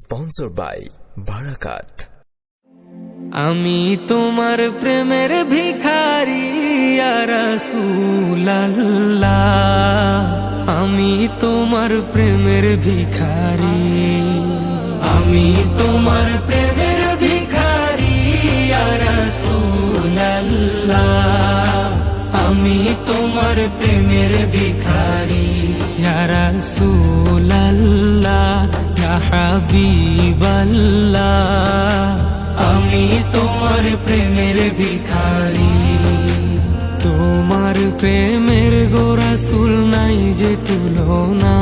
Sponsored by Barakat. আমি তোমার প্রেমের ভিখারি ইয়া রাসূলুল্লাহ, আমি তোমার প্রেমের ভিখারি, আমি তোমার প্রেমের ভিখারি ইয়া রাসূলুল্লাহ, আমি তোমার প্রেমের ভিখারি ইয়া রাসূলুল্লাহ, ইয়া হাবিবাল্লাহ, আমি তোমার প্রেমের ভিখারি। তোমার প্রেমের গো রাসূল নাই যে তুলনা,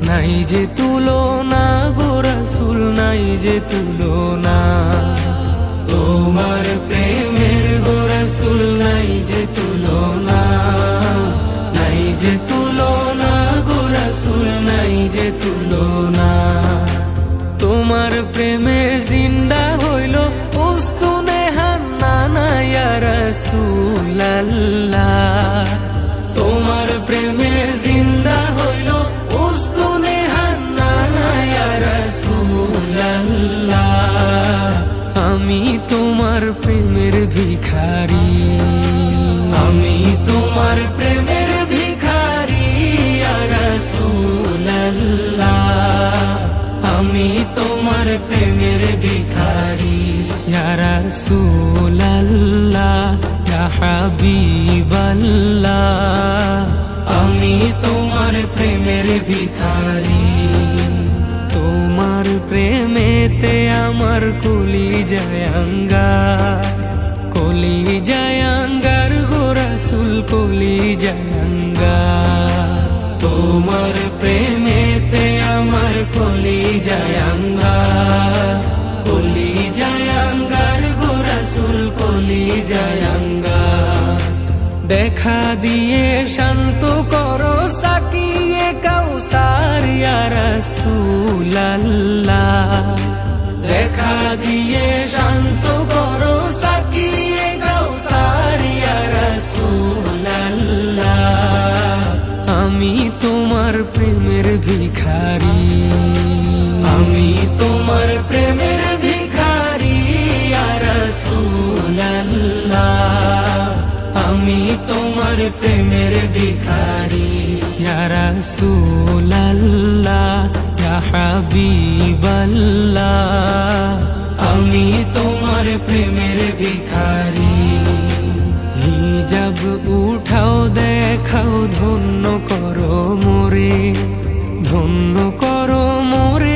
নাই যে তুলনা গো রাসূল, নাই যে তুলনা। তোমার প্রেমের গো রাসূল নাই যে তুলনা, নাই যে তুলনা গো রাসূল, নাই যে তুলনা। তোমার প্রেমে জিন্দা হইল উস্তুনে হান্নানা ইয়া রাসূলুল্লাহ, তোমার প্রেমে জিন্দা হইল উস্তুনে হান্নানা ইয়া রাসূলুল্লাহ, আমি তোমার প্রেমের ভিখারি, আমি তোমার প্রেমের ভিখারি ইয়া রাসূলুল্লাহ, আমি তোমার প্রেমের ভিখারি ইয়া রাসূলুল্লাহ, ইয়া হাবিবাল্লাহ, আমি তোমার প্রেমের ভিখারি। তোমার প্রেমেতে আমার কলিজায় আঙ্গার, কলিজায় আঙ্গার গো রাসূল, কলিজায় আঙ্গার। তোমার প্রেমেতে আমার কলিজায় আঙ্গার, কলিজায় আঙ্গার গো রাসূল, কলিজায় আঙ্গার। দেখা দিয়ে শান্ত করো সাকিয়ে কাউসার ইয়া রাসূলুল্লাহ, দেখা দিয়ে শান্ত করো সাকিয়ে কাউসার ইয়া রাসূলুল্লাহ, আমি তোমার প্রেমের ভিখারি, আমি তোমার প্রেমের ভিখারি ইয়া রাসূলুল্লাহ, আমি তোমার প্রেমের ভিখারি ইয়া রাসূলুল্লাহ, ইয়া হাবিবাল্লাহ, আমি তোমার প্রেমের ভিখারি। হিজাব উঠাও দেখাও ধন্য করো মোরে, ধন্য করো মোরে